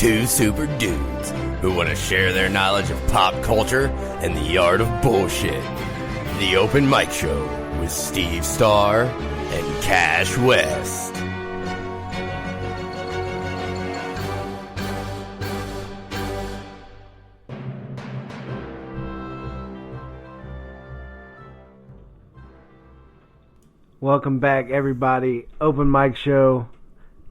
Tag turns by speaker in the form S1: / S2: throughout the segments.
S1: two super dudes who want to share their knowledge of pop culture and the art of bullshit. The Open Mic Show with Steve Starr and Cash West.
S2: Welcome back, everybody. Open Mic Show,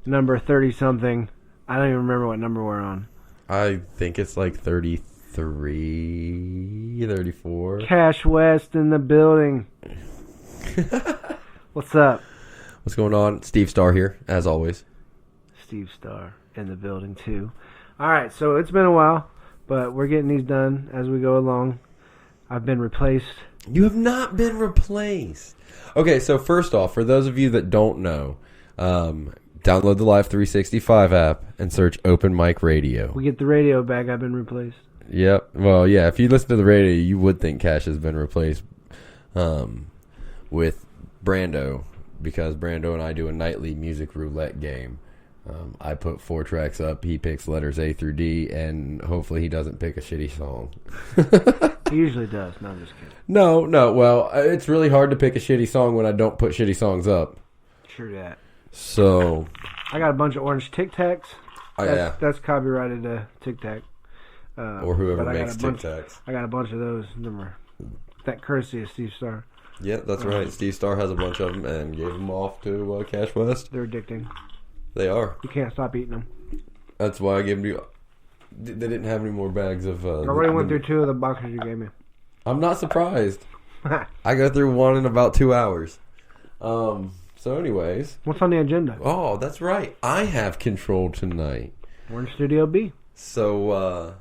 S2: number 30-something. I don't even remember what number we're on.
S3: I think it's like 33, 34.
S2: Cash West in the building. What's up?
S3: What's going on? Steve Starr here, as always.
S2: Steve Starr in the building, too. All right, so it's been a while, but we're getting these done as we go along. I've been replaced.
S3: You have not been replaced. Okay, so first off, for those of you that don't know, download the Live 365 app and search Open Mic Radio.
S2: We get the radio back. I've been replaced.
S3: Yep. Well, yeah, if you listen to the radio, you would think Cash has been replaced with Brando, because Brando and I do a nightly music roulette game. I put 4 tracks up, he picks letters A through D, and hopefully he doesn't pick a shitty song.
S2: He usually does. No, I'm just kidding.
S3: No. Well, it's really hard to pick a shitty song when I don't put shitty songs up.
S2: True that.
S3: So
S2: I got a bunch of orange Tic Tacs. That's copyrighted Tic Tac.
S3: Or whoever makes Tic Tacs.
S2: I got a bunch of those. That courtesy of Steve Starr.
S3: Yeah, that's right. Steve Starr has a bunch of them and gave them off to Cash West.
S2: They're addicting.
S3: They are.
S2: You can't stop eating them.
S3: That's why I gave them to you. They didn't have any more bags of...
S2: I already went through 2 of the boxes you gave me.
S3: I'm not surprised. I go through 1 in about 2 hours. So anyways...
S2: What's on the agenda?
S3: Oh, that's right. I have control tonight.
S2: We're in Studio B.
S3: So,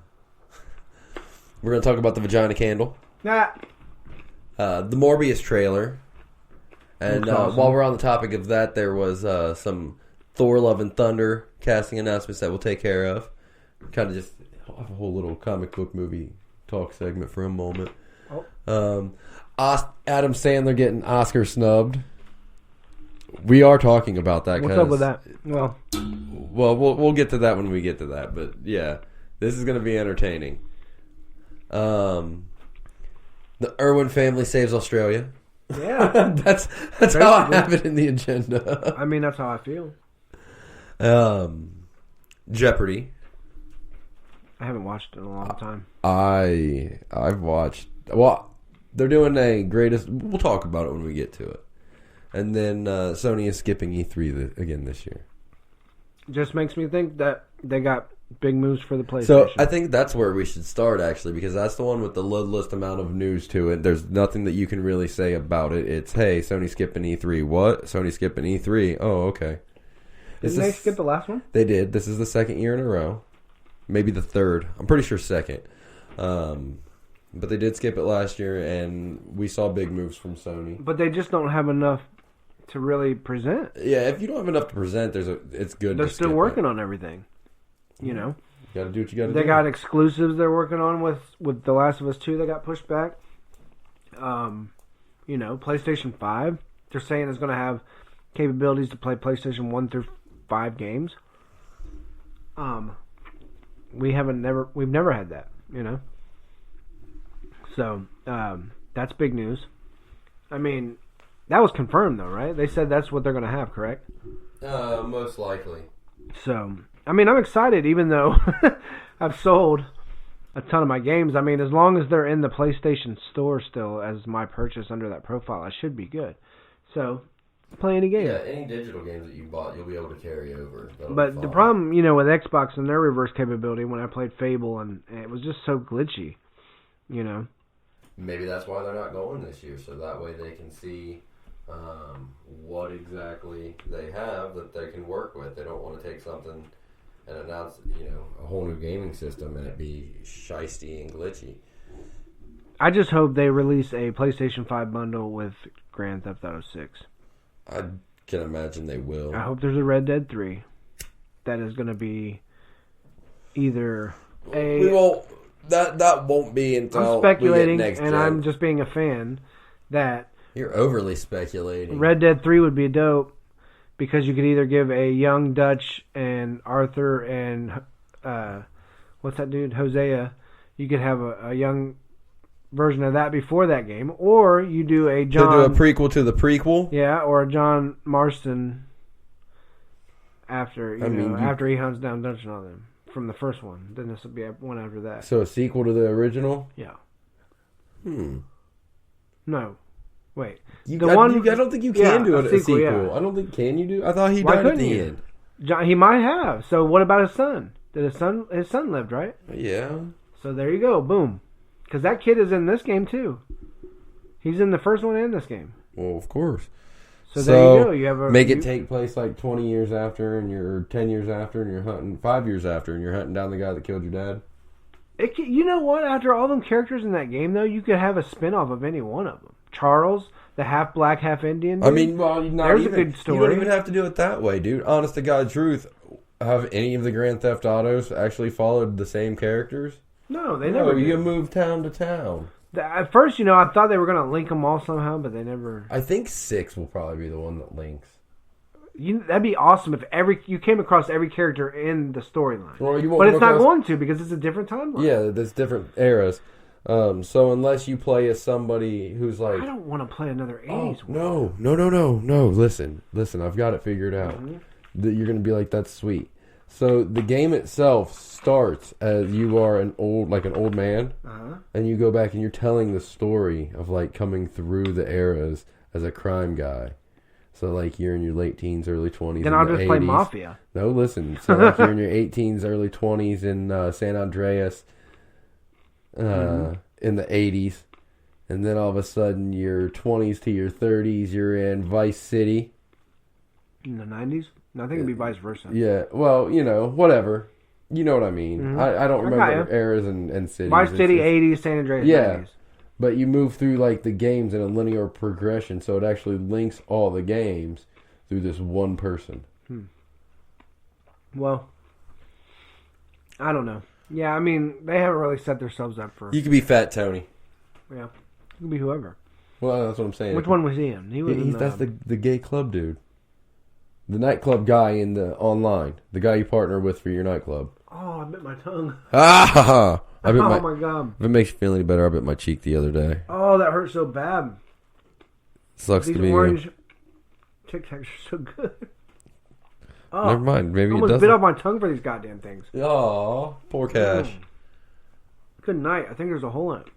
S3: we're going to talk about the Vagina candle.
S2: The
S3: Morbius trailer. And
S2: awesome.
S3: While we're on the topic of that, there was some Thor Love and Thunder casting announcements that we'll take care of. Kind of just have a whole little comic book movie talk segment for a moment. Adam Sandler getting Oscar snubbed. We are talking about that.
S2: What's up with that?
S3: Well, we'll get to that when we get to that. But yeah, this is going to be entertaining. The Irwin family saves Australia.
S2: Yeah,
S3: that's how I have it in the agenda.
S2: I mean, that's how I feel.
S3: Jeopardy.
S2: I haven't watched it in a long time.
S3: I've watched. Well, they're doing a greatest. We'll talk about it when we get to it. And then Sony is skipping E3 again this year.
S2: Just makes me think that they got big moves for the PlayStation.
S3: So I think that's where we should start, actually, because that's the one with the littlest amount of news to it. There's nothing that you can really say about it. It's, hey, Sony skipping E3. What? Sony skipping E3. Oh, okay.
S2: Didn't they skip the last one?
S3: They did. This is the 2nd year in a row. Maybe the 3rd. I'm pretty sure 2nd. But they did skip it last year, and we saw big moves from Sony.
S2: But they just don't have enough to really present.
S3: Yeah, if you don't have enough to present, it's good.
S2: They're still working on everything. You know,
S3: you got to do what you got to do.
S2: They got exclusives they're working on with The Last of Us 2 that got pushed back. PlayStation 5, they're saying it's going to have capabilities to play PlayStation 1 through 5 games. We've never had that, you know. So, that's big news. I mean, that was confirmed though, right? They said that's what they're going to have, correct?
S3: Most likely.
S2: So, I mean, I'm excited even though I've sold a ton of my games. I mean, as long as they're in the PlayStation Store still as my purchase under that profile, I should be good. So, play any game.
S3: Yeah, any digital games that you bought, you'll be able to carry over.
S2: But the problem, with Xbox and their reverse capability when I played Fable, and it was just so glitchy,
S3: Maybe that's why they're not going this year, so that way they can see what exactly they have that they can work with. They don't want to take something and announce, a whole new gaming system and it be shisty and glitchy.
S2: I just hope they release a PlayStation 5 bundle with Grand Theft Auto 6.
S3: I can imagine they will.
S2: I hope there's a Red Dead 3 that is going to be either a...
S3: We won't... That won't be until
S2: I'm speculating,
S3: we get next
S2: and
S3: gen.
S2: I'm just being a fan, that...
S3: You're overly speculating.
S2: Red Dead 3 would be dope because you could either give a young Dutch and Arthur and what's that dude? Hosea. You could have a young version of that before that game, or you do a John.
S3: To do a prequel to the prequel.
S2: Yeah, or a John Marston after after he hunts down Dungeon on them from the first one. Then this will be one after that.
S3: So a sequel to the original.
S2: Yeah.
S3: No.
S2: Wait.
S3: I don't think you can do a sequel.
S2: Yeah.
S3: I don't think. Can you do? I thought he died at the end.
S2: He might have. So what about his son? His son lived, right?
S3: Yeah.
S2: So there you go. Boom. Because that kid is in this game too. He's in the first one and this game.
S3: Well, of course.
S2: So there you go. You have
S3: it take place like 20 years after, and you're 10 years after, and you're hunting 5 years after, and you're hunting down the guy that killed your dad.
S2: You know what? After all them characters in that game, though, you could have a spin-off of any one of them. Charles, the half black, half Indian dude.
S3: I mean, well, there's a good story. You don't even have to do it that way, dude. Honest to God truth, have any of the Grand Theft Autos actually followed the same characters?
S2: No, they never did.
S3: You move town to town.
S2: At first, I thought they were going to link them all somehow, but they never...
S3: I think 6 will probably be the one that links.
S2: That'd be awesome if you came across every character in the storyline.
S3: Well, you won't,
S2: but it's not going to because it's a different timeline.
S3: Yeah, there's different eras. So unless you play as somebody who's like...
S2: I don't want to play another 80s
S3: one. No. Listen. I've got it figured out. That you're going to be like, that's sweet. So the game itself starts as you are an old man, and you go back and you're telling the story of like coming through the eras as a crime guy. So like you're in your late teens, early 20s.
S2: Then I'll just
S3: 80s.
S2: Play Mafia.
S3: No, listen. So like you're in your 18s, early 20s in San Andreas, in the 80s, and then all of a sudden your 20s to your 30s, you're in Vice City.
S2: In the 90s. I think it'd be vice versa.
S3: Yeah, well, whatever. You know what I mean. I don't remember eras and cities.
S2: Vice City, 80s, San Andreas, 90s.
S3: But you move through like the games in a linear progression, so it actually links all the games through this one person.
S2: Well, I don't know. Yeah, I mean, they haven't really set themselves up for...
S3: You could be Fat Tony.
S2: Yeah, you could be whoever.
S3: Well, that's what I'm saying.
S2: Which one was he in? He was
S3: that's the gay club dude. The nightclub guy in the online. The guy you partner with for your nightclub.
S2: Oh, I bit my tongue.
S3: Ah! My
S2: God.
S3: If it makes you feel any better, I bit my cheek the other day.
S2: Oh, that hurt so bad.
S3: Sucks to be
S2: These orange Tic Tacs are so good. Oh,
S3: never mind. Maybe
S2: I
S3: it
S2: almost
S3: doesn't.
S2: bit off my tongue for these goddamn things.
S3: Oh, poor Cash.
S2: Good night. I think there's a hole in it.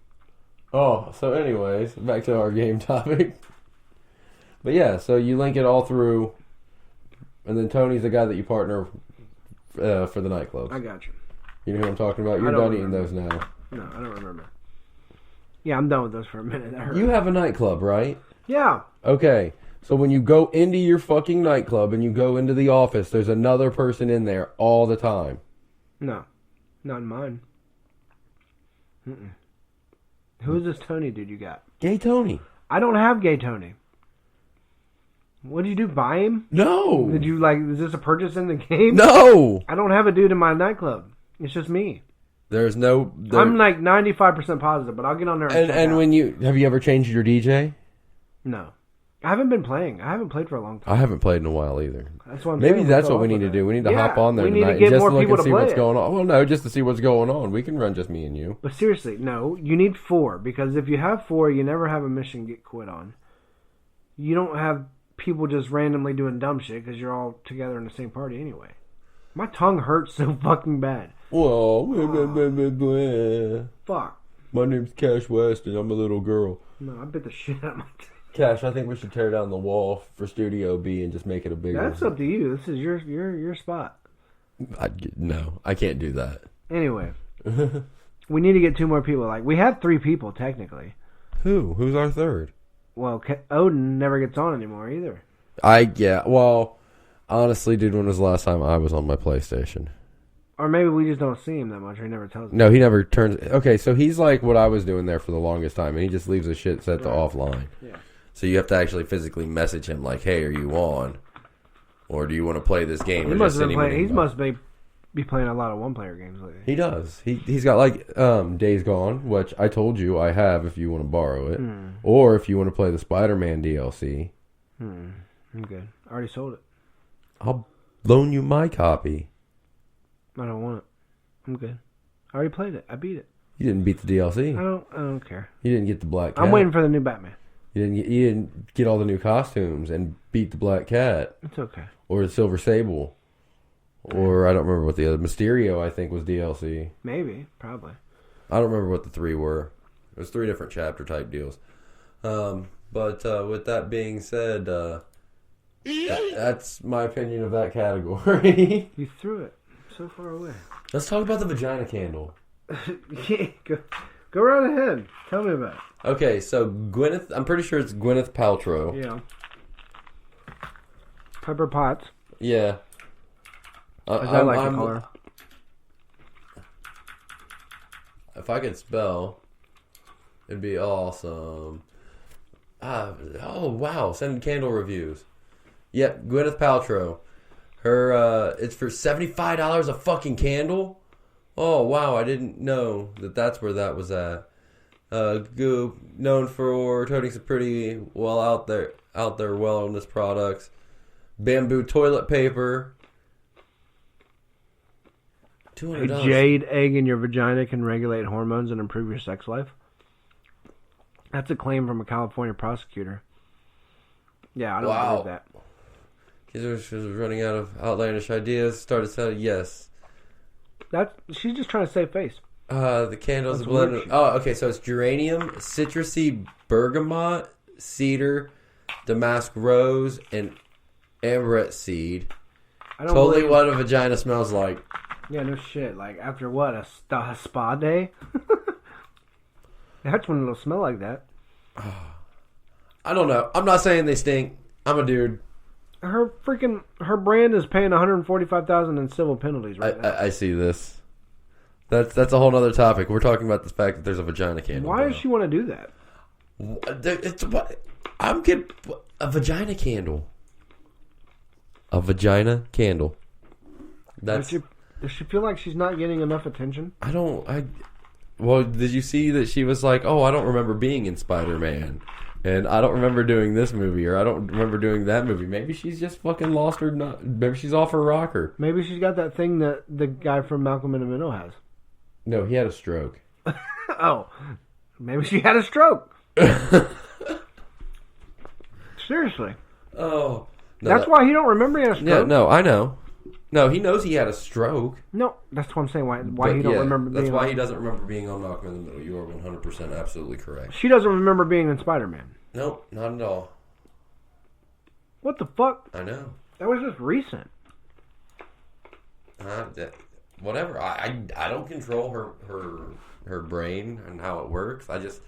S3: Oh, so anyways, back to our game topic. But yeah, so you link it all through, and then Tony's the guy that you partner for the nightclubs.
S2: I got you.
S3: You know who I'm talking about? You're done eating those now.
S2: No, I don't remember. Yeah, I'm done with those for a minute.
S3: You have a nightclub, right?
S2: Yeah.
S3: Okay. So when you go into your fucking nightclub and you go into the office, there's another person in there all the time.
S2: No. Not in mine. Who's this Tony dude you got?
S3: Gay Tony.
S2: I don't have Gay Tony. What did you do? Buy him?
S3: No.
S2: Did you is this a purchase in the game?
S3: No.
S2: I don't have a dude in my nightclub. It's just me.
S3: There's no...
S2: I'm like 95% positive, but I'll get on there and check
S3: and
S2: out.
S3: when you... Have you ever changed your DJ?
S2: No. I haven't been playing. I haven't played for a long time.
S3: I haven't played in a while either.
S2: That's what I'm
S3: Maybe
S2: saying.
S3: that's what we need to do. We need to hop on there tonight
S2: and
S3: just
S2: more
S3: to look
S2: people
S3: and
S2: to
S3: see what's
S2: play
S3: going on. Well, no, just to see what's going on. We can run just me and you.
S2: But seriously, no. You need 4, because if you have 4, you never have a mission get quit on. You don't have people just randomly doing dumb shit because you're all together in the same party anyway. My tongue hurts so fucking bad.
S3: Whoa.
S2: Fuck.
S3: My name's Cash West and I'm a little girl.
S2: No, I bit the shit out of my tongue.
S3: Cash, I think we should tear down the wall for Studio B and just make it a bigger.
S2: That's up to you. This is your spot.
S3: No, I can't do that.
S2: Anyway, we need to get 2 more people. We have 3 people technically.
S3: Who's our third?
S2: Well, Odin never gets on anymore either.
S3: Well, honestly, dude, when was the last time I was on my PlayStation?
S2: Or maybe we just don't see him that much, or he never tells us.
S3: No, he never turns... Okay, so he's like what I was doing there for the longest time, and he just leaves his shit set to offline. Yeah. So you have to actually physically message him like, hey, are you on? Or do you want to play this game?
S2: He must be playing a lot of one-player games lately.
S3: He does. He's got Days Gone, which I told you I have if you want to borrow it. Or if you want to play the Spider-Man DLC.
S2: I'm good. I already sold it.
S3: I'll loan you my copy.
S2: I don't want it. I'm good. I already played it. I beat it.
S3: You didn't beat the DLC.
S2: I don't care.
S3: You didn't get the Black Cat.
S2: I'm waiting for the new Batman.
S3: You didn't get all the new costumes and beat the Black Cat.
S2: It's okay.
S3: Or the Silver Sable. Or I don't remember what the other... Mysterio, I think, was DLC.
S2: Maybe. Probably.
S3: I don't remember what the 3 were. It was 3 different chapter type deals. But with that being said, that's my opinion of that category.
S2: You threw it so far away.
S3: Let's talk about the vagina candle.
S2: Yeah, go right ahead. Tell me about it.
S3: Okay, so Gwyneth... I'm pretty sure it's Gwyneth Paltrow.
S2: Yeah. Pepper Potts.
S3: Yeah.
S2: As I like to call her.
S3: If I could spell, it'd be awesome. Oh, wow. Send candle reviews. Yep, Gwyneth Paltrow. Her, it's for $75 a fucking candle? Oh, wow. I didn't know that's where that was at. Goop, known for toting some pretty well out there wellness products. Bamboo toilet paper. $200.
S2: A jade egg in your vagina can regulate hormones and improve your sex life. That's a claim from a California prosecutor. Yeah, I don't believe that.
S3: She was running out of outlandish ideas. Started saying yes.
S2: She's just trying to save face.
S3: The candles are blended. Oh, okay. So it's geranium, citrusy bergamot, cedar, damask rose, and amaret seed. Totally what a vagina smells like.
S2: Yeah, no shit. Like, after what? A spa day? That's when it'll smell like that.
S3: I don't know. I'm not saying they stink. I'm a dude.
S2: Her brand is paying $145,000 in civil penalties right now.
S3: I see this. That's a whole other topic. We're talking about the fact that there's a vagina candle.
S2: Why does she want to do that?
S3: A vagina candle. A vagina candle.
S2: Does she feel like she's not getting enough attention?
S3: Well, did you see that she was like, oh, I don't remember being in Spider-Man. And I don't remember doing this movie, or I don't remember doing that movie. Maybe she's just fucking lost her... Maybe she's off her rocker.
S2: Maybe she's got that thing that the guy from Malcolm in the Middle has.
S3: No, he had a stroke.
S2: Oh. Maybe she had a stroke. Seriously.
S3: Oh. No,
S2: that's why he don't remember he had a stroke.
S3: Yeah, no, I know. No, he knows he had a stroke.
S2: No, that's what I'm saying. Why he don't remember being...
S3: That's why he doesn't remember being on Malcolm in the Middle. You are 100% absolutely correct.
S2: She doesn't remember being in Spider-Man.
S3: Nope, not at all.
S2: What the fuck?
S3: I know.
S2: That was just recent.
S3: Whatever. I don't control her brain and how it works. I just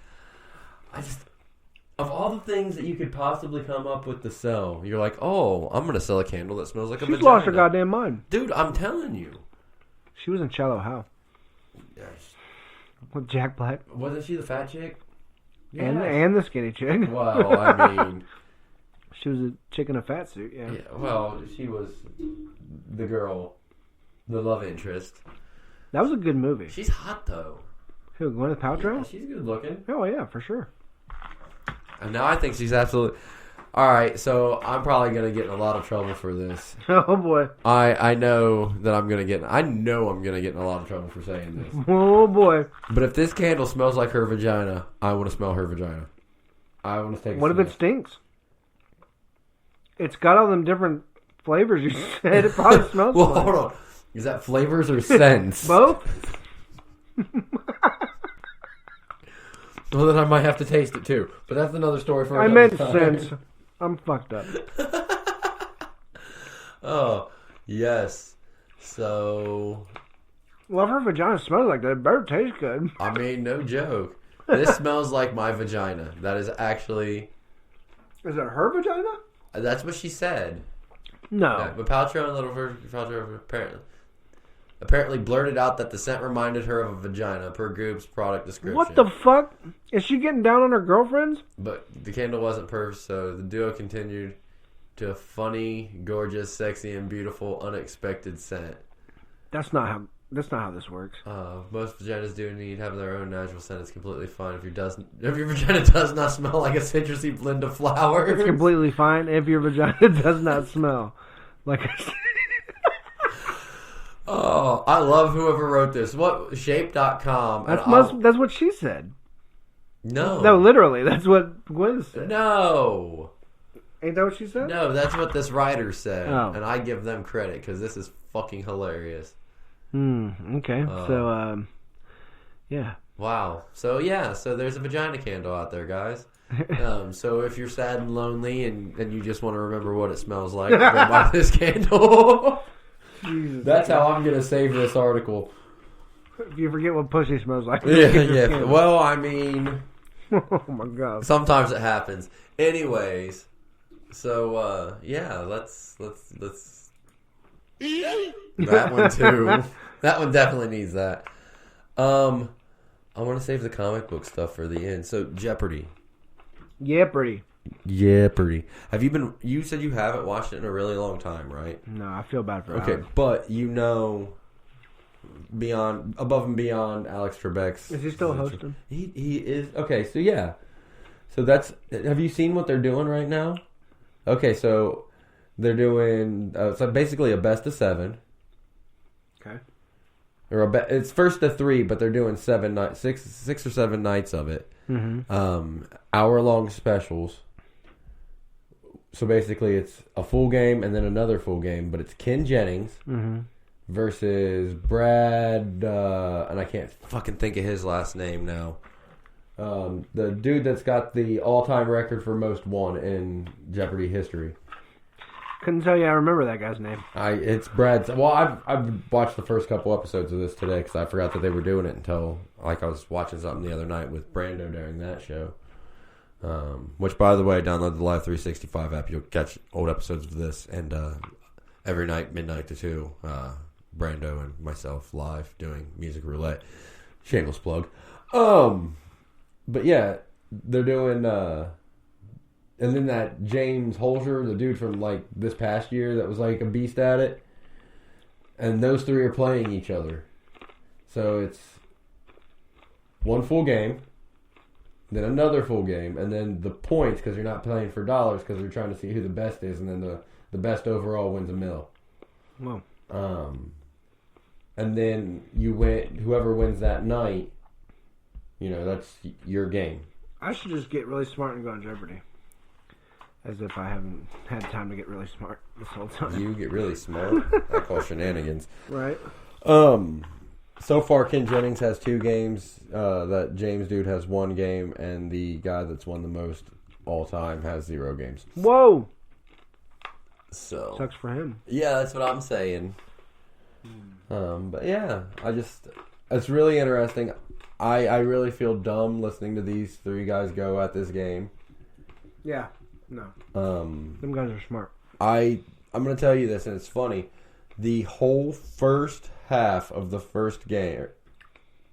S3: of all the things that you could possibly come up with to sell, you're like, oh, I'm gonna sell a candle that smells like a vagina.
S2: She's lost her goddamn mind.
S3: Dude, I'm telling you.
S2: She was in Shallow Hal.
S3: Yes.
S2: With Jack Black.
S3: Wasn't she the fat chick?
S2: And the skinny chick.
S3: Well, I mean...
S2: She was a chick in a fat suit, yeah.
S3: Well, she was the girl, the love interest.
S2: That was a good movie.
S3: She's hot, though.
S2: Who, Gwyneth Paltrow?
S3: Yeah, she's good looking.
S2: Oh, yeah, for sure.
S3: And now I think she's absolutely... Alright, so I'm probably going to get in a lot of trouble for this.
S2: Oh, boy.
S3: I know that I'm going to get... I know I'm going to get in a lot of trouble for saying this.
S2: Oh, boy.
S3: But if this candle smells like her vagina, I want to smell her vagina. I want to take a
S2: What if it stinks? It's got all them different flavors you said. It probably smells
S3: well, hold on. Is that flavors or scents?
S2: Both?
S3: Well, then I might have to taste it too. But that's another story for
S2: another
S3: time.
S2: I meant scents. I'm fucked up.
S3: Oh, yes. So...
S2: Well, if her vagina smells like that, it better taste good.
S3: I mean, no joke. This smells like my vagina. That is actually...
S2: Is it her vagina?
S3: That's what she said.
S2: No.
S3: Yeah, but Paltrow and Paltrow apparently blurted out that the scent reminded her of a vagina per Goop's product description.
S2: What the fuck? Is she getting down on her girlfriends?
S3: But the candle wasn't perfect, so the duo continued to a funny, gorgeous, sexy, and beautiful, unexpected scent.
S2: That's not how this works.
S3: Most vaginas do need to have their own natural scent. It's completely fine if your vagina does not smell like a citrusy blend of flowers.
S2: It's completely fine if your vagina does not smell like a...
S3: Oh, I love whoever wrote this. What shape.com.
S2: That's what she said.
S3: No.
S2: No, literally, that's what Gwen said.
S3: No.
S2: Ain't that what she said?
S3: No, that's what this writer said.
S2: Oh.
S3: And I give them credit because this is fucking hilarious.
S2: Okay. So, yeah.
S3: Wow. So, yeah. So, there's a vagina candle out there, guys. So, if you're sad and lonely and you just want to remember what it smells like, go buy this candle.
S2: Jesus.
S3: That's how I'm going to save this article.
S2: If you forget what pussy smells like.
S3: Yeah. Well, I mean...
S2: Oh, my God.
S3: Sometimes it happens. Anyways... So yeah, let's that one too. That one definitely needs that. I want to save the comic book stuff for the end. So Jeopardy.
S2: Jeopardy.
S3: Have you been? You said you haven't watched it in a really long time, right?
S2: No, I feel bad for
S3: Okay,
S2: Alex.
S3: but above and beyond Alex Trebek's.
S2: Is he still hosting?
S3: He is. Okay, so yeah. So that's. Have you seen what they're doing right now? Okay, so they're doing so basically a best of 7.
S2: Okay.
S3: Or it's first to 3, but they're doing 6 or 7 nights of it.
S2: Mm-hmm.
S3: Hour-long specials. So basically, it's a full game and then another full game, but it's Ken Jennings versus Brad, and I can't fucking think of his last name now. The dude that's got the all-time record for most won in Jeopardy history.
S2: Couldn't tell you I remember that guy's name.
S3: It's Brad's. Well, I've watched the first couple episodes of this today because I forgot that they were doing it until I was watching something the other night with Brando during that show. Which, by the way, download the Live 365 app. You'll catch old episodes of this, and every night, midnight to 2, Brando and myself live doing Music Roulette. Shameless plug. But yeah, they're doing, and then that James Holzer, the dude from like this past year that was like a beast at it, and those 3 are playing each other. So it's one full game, then another full game, and then the points because you're not playing for dollars because they're trying to see who the best is, and then the best overall wins $1 million.
S2: Wow.
S3: And then whoever wins that night. That's your game.
S2: I should just get really smart and go on Jeopardy. As if I haven't had time to get really smart this whole time.
S3: You get really smart. I call shenanigans.
S2: Right.
S3: So far, Ken Jennings has 2 games. That James dude has 1 game. And the guy that's won the most all time has 0 games.
S2: Whoa!
S3: So
S2: Sucks for him.
S3: Yeah, that's what I'm saying. But yeah, it's really interesting. I really feel dumb listening to these 3 guys go at this game.
S2: Yeah, no. Them guys are smart.
S3: I'm going to tell you this, and it's funny. The whole first half of the first game,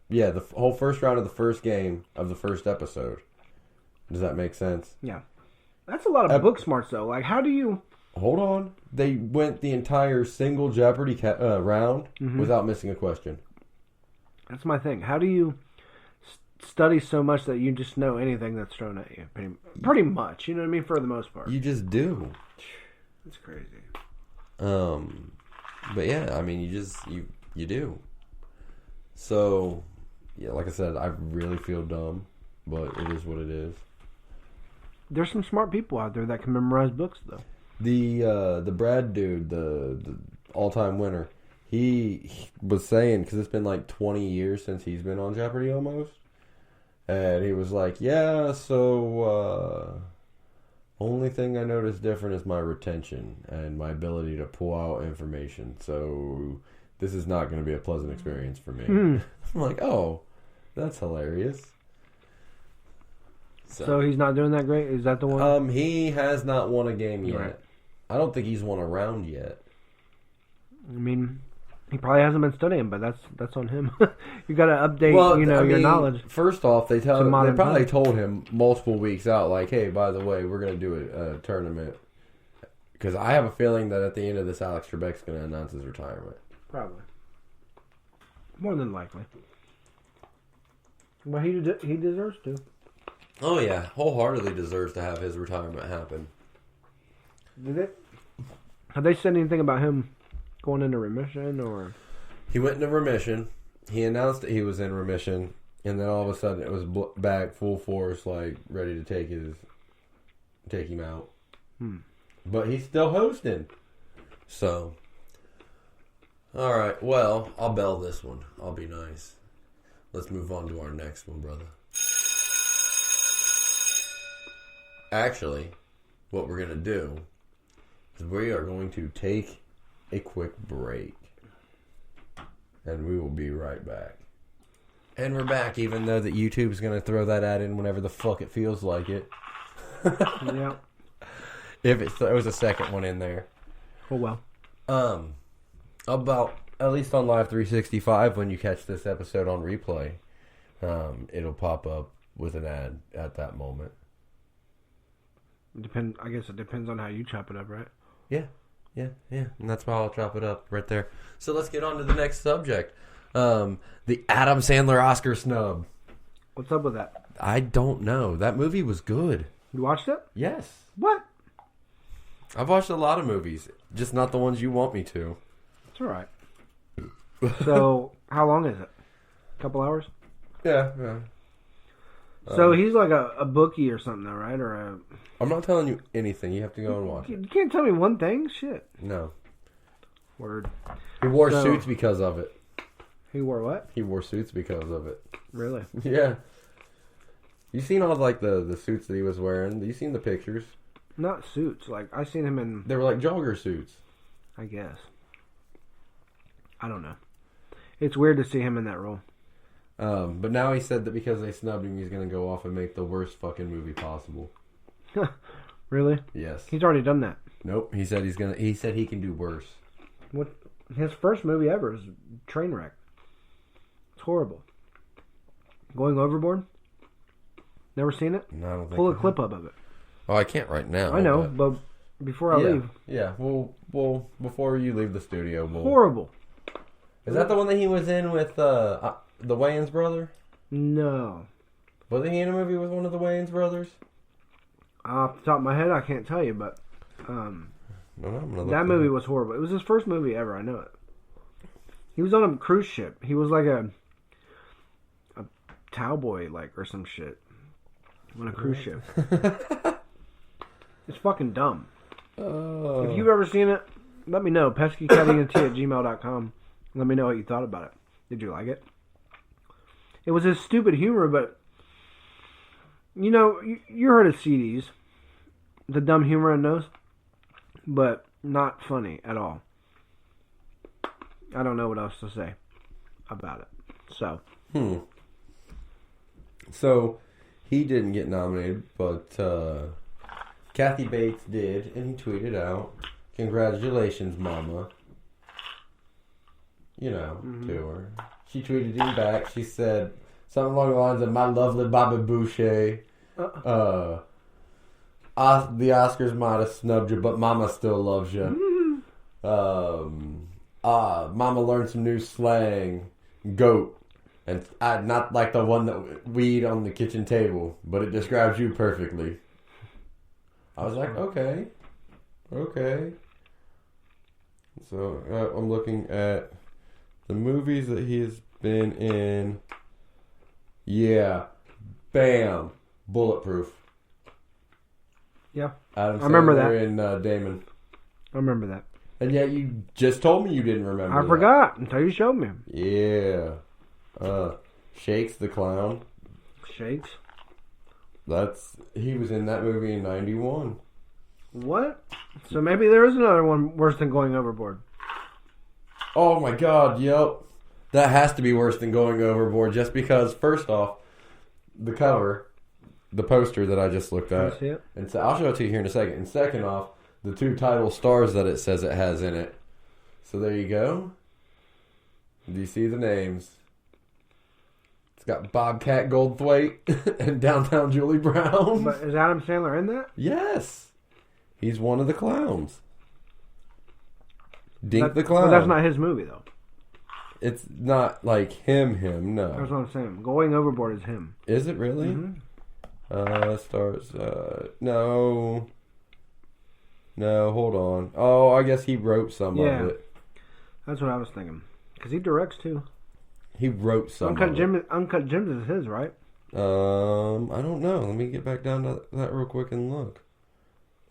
S3: the whole first round of the first game of the first episode. Does that make sense?
S2: Yeah. That's a lot of book smarts, though. Like, how do you...
S3: Hold on. They went the entire single Jeopardy round without missing a question.
S2: That's my thing. How do you study so much that you just know anything that's thrown at you? Pretty much. You know what I mean? For the most part.
S3: You just do.
S2: It's crazy.
S3: But yeah, I mean, you do. So, yeah, like I said, I really feel dumb, but it is what it is.
S2: There's some smart people out there that can memorize books, though.
S3: The Brad dude, the all-time winner, he was saying, because it's been like 20 years since he's been on Jeopardy almost, and he was like, yeah, so only thing I noticed different is my retention and my ability to pull out information, so this is not going to be a pleasant experience for me. I'm like, oh, that's hilarious.
S2: So he's not doing that great? Is that the one?
S3: He has not won a game yet.
S2: Right.
S3: I don't think he's won a round yet.
S2: I mean, he probably hasn't been studying, but that's on him. You got to update, your knowledge.
S3: First off, they probably told him multiple weeks out, like, hey, by the way, we're going to do a tournament. Because I have a feeling that at the end of this, Alex Trebek's going to announce his retirement.
S2: Probably. More than likely. But he deserves to.
S3: Oh, yeah. Wholeheartedly deserves to have his retirement happen.
S2: Did it? Have they said anything about him going into remission or?
S3: He went into remission. He announced that he was in remission, and then all of a sudden it was back full force, like ready to take him out. But he's still hosting. So, all right. Well, I'll bell this one. I'll be nice. Let's move on to our next one, brother. Actually, what we're gonna do is we are going to take a quick break. And we will be right back. And we're back, even though that YouTube's going to throw that ad in whenever the fuck it feels like it.
S2: Yeah.
S3: If it throws a second one in there.
S2: Oh, well.
S3: About, at least on Live 365, when you catch this episode on replay, it'll pop up with an ad at that moment.
S2: I guess it depends on how you chop it up, right?
S3: Yeah. And that's why I'll chop it up right there. So let's get on to the next subject. The Adam Sandler Oscar snub.
S2: What's up with that?
S3: I don't know. That movie was good.
S2: You watched it?
S3: Yes.
S2: What?
S3: I've watched a lot of movies, just not the ones you want me to.
S2: It's all right. So, how long is it? A couple hours?
S3: Yeah.
S2: So he's like a bookie or something, though, right? Or
S3: I'm not telling you anything. You have to go and watch it.
S2: You can't tell me one thing? Shit.
S3: No.
S2: Word.
S3: He wore suits because of it.
S2: He wore what?
S3: He wore suits because of it.
S2: Really?
S3: Yeah. You seen all like the suits that he was wearing? You seen the pictures?
S2: Not suits. Like, I seen him in...
S3: They were like jogger suits.
S2: I guess. I don't know. It's weird to see him in that role.
S3: But now he said that because they snubbed him, he's going to go off and make the worst fucking movie possible.
S2: Really?
S3: Yes.
S2: He's already done that.
S3: Nope. He said he said he can do worse.
S2: What? His first movie ever is Trainwreck. It's horrible. Going Overboard? Never seen it?
S3: No, I don't think
S2: Pull a clip up of it.
S3: Oh, I can't right now.
S2: I know, but before I leave.
S3: Yeah, well, before you leave the studio.
S2: Horrible.
S3: Is that the one that he was in with the Wayans brother?
S2: No.
S3: Wasn't he in a movie with one of the Wayans brothers?
S2: Off the top of my head, I can't tell you, but that movie was horrible. It was his first movie ever, I know it. He was on a cruise ship. He was like a cowboy, like, or some shit. On a cruise ship. It's fucking dumb.
S3: Oh.
S2: If you've ever seen it, let me know. peskycatent@gmail.com. Let me know what you thought about it. Did you like it? It was his stupid humor, but... You know, you heard of CDs. The dumb humor in those. But not funny at all. I don't know what else to say about it. So.
S3: So, he didn't get nominated, but Kathy Bates did, and he tweeted out, "Congratulations, Mama." You know, to her. She tweeted him back. She said something along the lines of, "My lovely Bobby Boucher. The Oscars might have snubbed you, but Mama still loves you. Mama learned some new slang. Goat. And not like the one that we eat on the kitchen table, but it describes you perfectly." I was like, okay. So, I'm looking at the movies that he has been in. Yeah. Bam. Bulletproof.
S2: Yeah.
S3: Adam Sandler
S2: I remember that.
S3: And Damon.
S2: I remember that.
S3: And yet you just told me you didn't remember
S2: I forgot until you showed me.
S3: Yeah. Shakes the Clown.
S2: Shakes?
S3: He was in that movie in 91.
S2: What? So maybe there is another one worse than Going Overboard.
S3: Oh my god, yep. That has to be worse than Going Overboard, just because, first off, the cover, the poster that I just looked at.
S2: Can you see it?
S3: And so I'll show it to you here in a second. And second off, the 2 title stars that it says it has in it. So there you go. Do you see the names? It's got Bobcat Goldthwait and Downtown Julie Brown.
S2: But is Adam Sandler in that?
S3: Yes. He's one of the clowns. Dink the Clown.
S2: But that's not his movie, though.
S3: It's not like him, no.
S2: That's what I'm saying. Going Overboard is him.
S3: Is it really?
S2: Mm-hmm.
S3: Stars. No. No, hold on. Oh, I guess he wrote some of it.
S2: That's what I was thinking. Because he directs too.
S3: He wrote some.
S2: Uncut Gems is his, right?
S3: I don't know. Let me get back down to that real quick and look.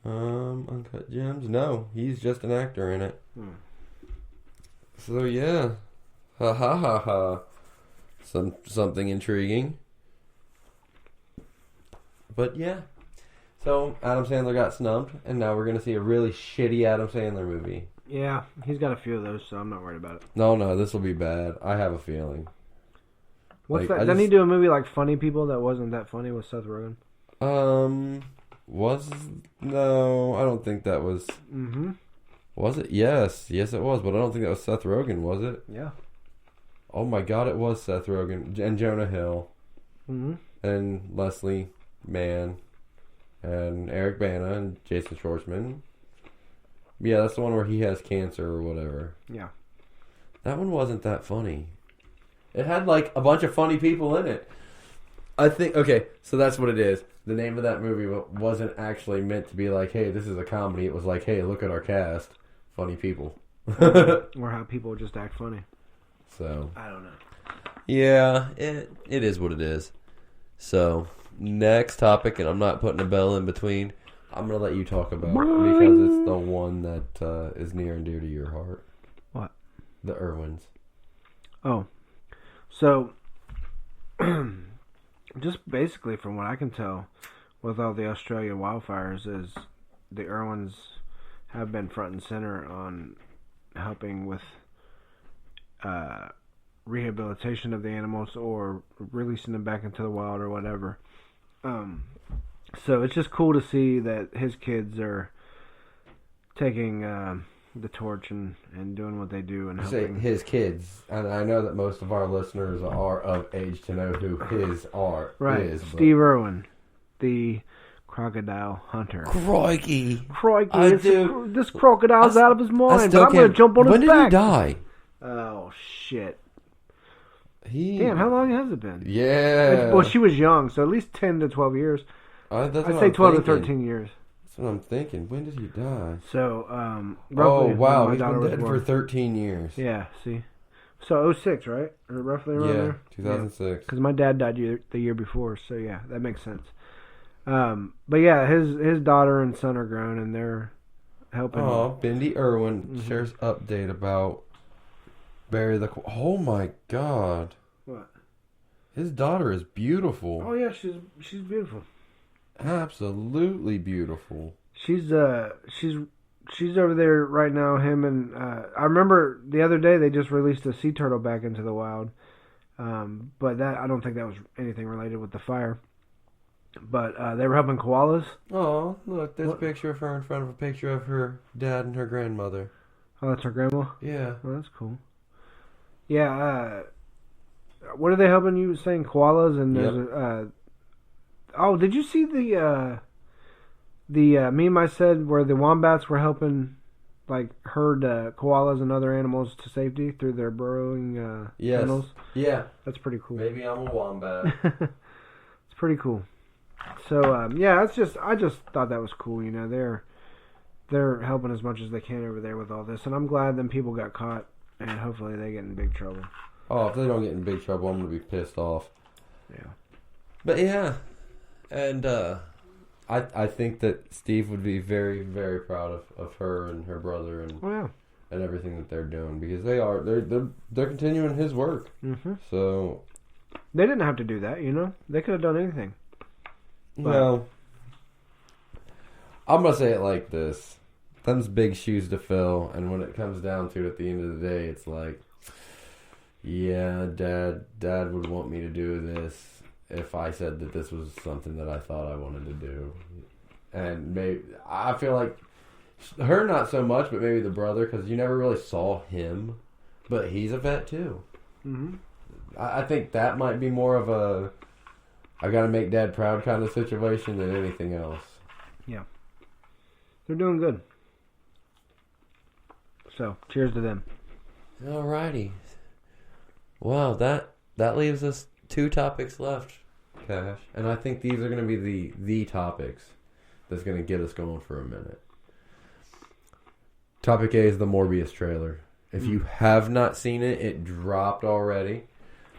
S3: Uncut Gems. No, he's just an actor in it. So yeah, ha ha ha ha. Something intriguing. But yeah. So Adam Sandler got snubbed, and now we're gonna see a really shitty Adam Sandler movie.
S2: Yeah, he's got a few of those, so I'm not worried about it.
S3: No, this will be bad. I have a feeling.
S2: What's that? Didn't he do a movie like Funny People that wasn't that funny with Seth Rogen?
S3: No, I don't think that was. Was it? Yes, it was, but I don't think that was Seth Rogen, was it?
S2: Yeah. Oh
S3: my God, it was Seth Rogen and Jonah Hill, and Leslie Mann, and Eric Bana and Jason Schwartzman. Yeah, that's the one where he has cancer or whatever.
S2: Yeah.
S3: That one wasn't that funny. It had like a bunch of funny people in it. I think, okay, so that's what it is. The name of that movie wasn't actually meant to be like, hey, this is a comedy. It was like, hey, look at our cast. Funny people.
S2: Or how people just act funny.
S3: So.
S2: I don't know.
S3: Yeah, it is what it is. So, next topic, and I'm not putting a bell in between. I'm going to let you talk about it because it's the one that is near and dear to your heart.
S2: What?
S3: The Irwins.
S2: Oh. So, just basically from what I can tell with all the Australian wildfires is the Irwins have been front and center on helping with rehabilitation of the animals or releasing them back into the wild or whatever. So it's just cool to see that his kids are taking the torch and doing what they do and helping.
S3: Say his kids, and I know that most of our listeners are of age to know who his are.
S2: Right,
S3: is,
S2: Steve Irwin, the crocodile hunter.
S3: Crikey,
S2: this crocodile's out of his mind, but I'm going to jump on his back.
S3: When did he die?
S2: Oh, shit. Damn, how long has it been?
S3: Yeah.
S2: Well, she was young, so at least 10 to 12 years. I'd say 12 to 13 years.
S3: That's what I'm thinking. When did he die?
S2: So,
S3: roughly. Oh, wow. He's been dead for 13 years.
S2: Yeah, see. So, 06, right? Or roughly around there?
S3: 2006.
S2: Because my dad died the year before, so yeah, that makes sense. But yeah, his daughter and son are grown, and they're helping.
S3: Oh, Bindi Irwin shares update about Barry the... Oh, my God.
S2: What?
S3: His daughter is beautiful.
S2: Oh, yeah, she's beautiful.
S3: Absolutely beautiful.
S2: She's over there right now. Him and I remember the other day they just released a sea turtle back into the wild, but that I don't think that was anything related with the fire. But they were helping koalas.
S3: Oh, look! There's a picture of her in front of a picture of her dad and her grandmother.
S2: Oh, that's her grandma.
S3: Yeah.
S2: Oh, that's cool. Yeah. What are they helping you? Saying koalas and there's oh, did you see the meme I said where the wombats were helping, like, herd koalas and other animals to safety through their burrowing tunnels?
S3: Yeah.
S2: That's pretty cool.
S3: Maybe I'm a wombat.
S2: It's pretty cool. So, yeah, I just thought that was cool, you know. They're helping as much as they can over there with all this, and I'm glad them people got caught, and hopefully they get in big trouble.
S3: Oh, if they don't get in big trouble, I'm going to be pissed off.
S2: Yeah.
S3: But, yeah. And I think that Steve would be very, very proud of her and her brother and and everything that they're doing because they're continuing his work. Mm-hmm. So
S2: they didn't have to do that, you know. They could have done anything.
S3: Well, I'm gonna say it like this: them's big shoes to fill, and when it comes down to it, at the end of the day, it's like, yeah, Dad would want me to do this. If I said that this was something that I thought I wanted to do. And maybe I feel like her not so much, but maybe the brother, because you never really saw him, but he's a vet too. Mm-hmm. I think that might be more of a I gotta make Dad proud kind of situation than anything else.
S2: Yeah. They're doing good. So, cheers to them.
S3: Alrighty. Wow, that leaves us 2 topics left, Cash. And I think these are going to be the topics that's going to get us going for a minute. Topic A is the Morbius trailer. If you have not seen it, it dropped already.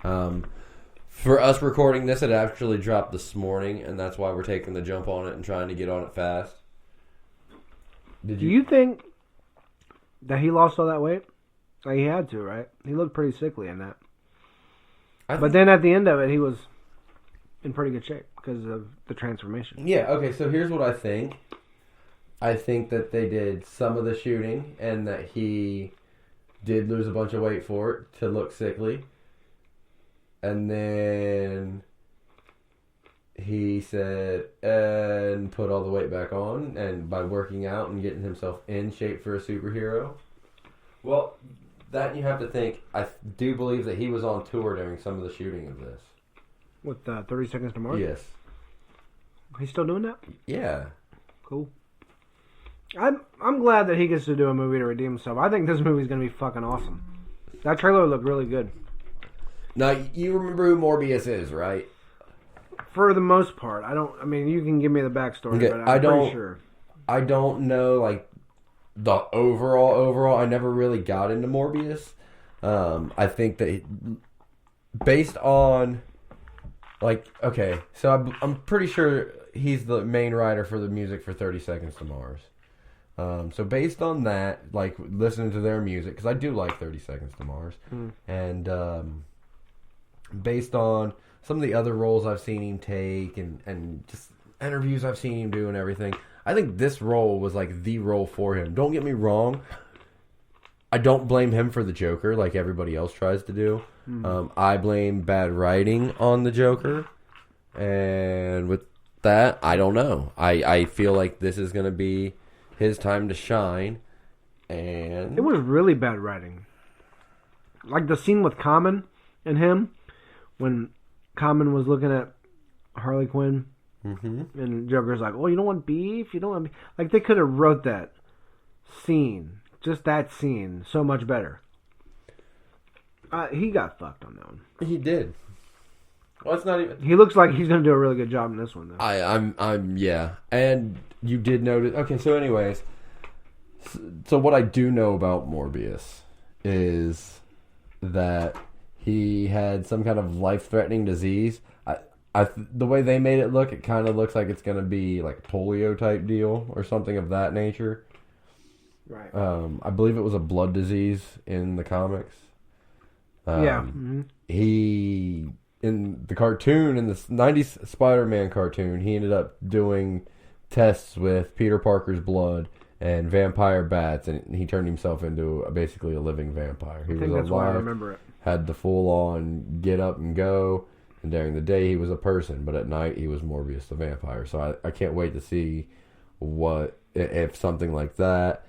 S3: For us recording this, it actually dropped this morning, and that's why we're taking the jump on it and trying to get on it fast.
S2: Do you think that he lost all that weight? Like he had to, right? He looked pretty sickly in that. But then at the end of it, he was in pretty good shape because of the transformation.
S3: Yeah, okay, so here's what I think. I think that they did some of the shooting and that he did lose a bunch of weight for it to look sickly. And then he said, and put all the weight back on, and by working out and getting himself in shape for a superhero. Well, that you have to think, I do believe that he was on tour during some of the shooting of this.
S2: With 30 Seconds to Mars?
S3: Yes.
S2: He's still doing that?
S3: Yeah.
S2: Cool. I'm glad that he gets to do a movie to redeem himself. I think this movie's going to be fucking awesome. That trailer looked really good.
S3: Now, you remember who Morbius is, right?
S2: For the most part. I mean, you can give me the backstory,
S3: Okay,
S2: but I'm pretty sure.
S3: I don't know, like, the overall. I never really got into Morbius. I think that based on, like, okay, so I'm pretty sure he's the main writer for the music for 30 Seconds to Mars. So based on that, like, listening to their music, because I do like 30 Seconds to Mars, and based on some of the other roles I've seen him take and just interviews I've seen him do and everything, I think this role was like the role for him. Don't get me wrong. I don't blame him for the Joker like everybody else tries to do. I blame bad writing on the Joker. And with that, I don't know. I feel like this is going to be his time to shine. And
S2: it was really bad writing. Like the scene with Common and him, when Common was looking at Harley Quinn, and Joker's like, "Oh, you don't want beef? You don't want beef?" Like they could have wrote that scene, just that scene, so much better. He got fucked on that one.
S3: He did. Well, it's not even.
S2: He looks like he's going to do a really good job in this one, though.
S3: I'm yeah. And you did notice. Okay, so anyways, so what I do know about Morbius is that he had some kind of life-threatening disease. The way they made it look, it kind of looks like it's going to be like polio type deal or something of that nature.
S2: Right.
S3: I believe it was a blood disease in the comics.
S2: Yeah.
S3: He, in the cartoon, in the 90s Spider-Man cartoon, he ended up doing tests with Peter Parker's blood and vampire bats, and he turned himself into basically a living vampire. He
S2: I think
S3: was
S2: that's why I
S3: alive,
S2: remember it.
S3: had the full-on get up and go, and during the day he was a person, but at night he was Morbius the vampire. So I can't wait to see what, if something like that.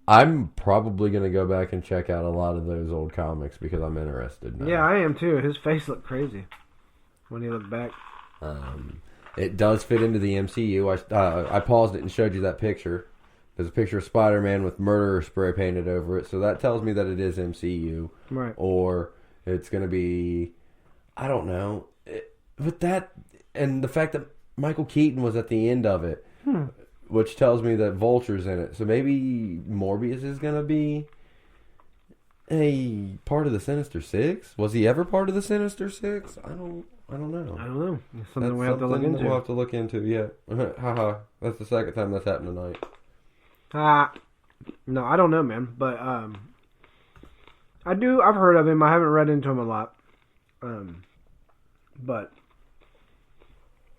S3: I'm probably going to go back and check out a lot of those old comics because I'm interested now.
S2: Yeah, I am too. His face looked crazy when he looked back.
S3: It does fit into the MCU. I paused it and showed you that picture. There's a picture of Spider-Man with murderer spray painted over it, so that tells me that it is MCU.
S2: Right.
S3: Or it's going to be, I don't know. With that, and the fact that Michael Keaton was at the end of it, which tells me that Vulture's in it. So maybe Morbius is going to be a part of the Sinister Six? Was he ever part of the Sinister Six? I don't know.
S2: I don't know. It's something we have to look into.
S3: We'll have to look into, yeah. Haha. That's the second time that's happened tonight.
S2: No, I don't know, man. But I've heard of him. I haven't read into him a lot. But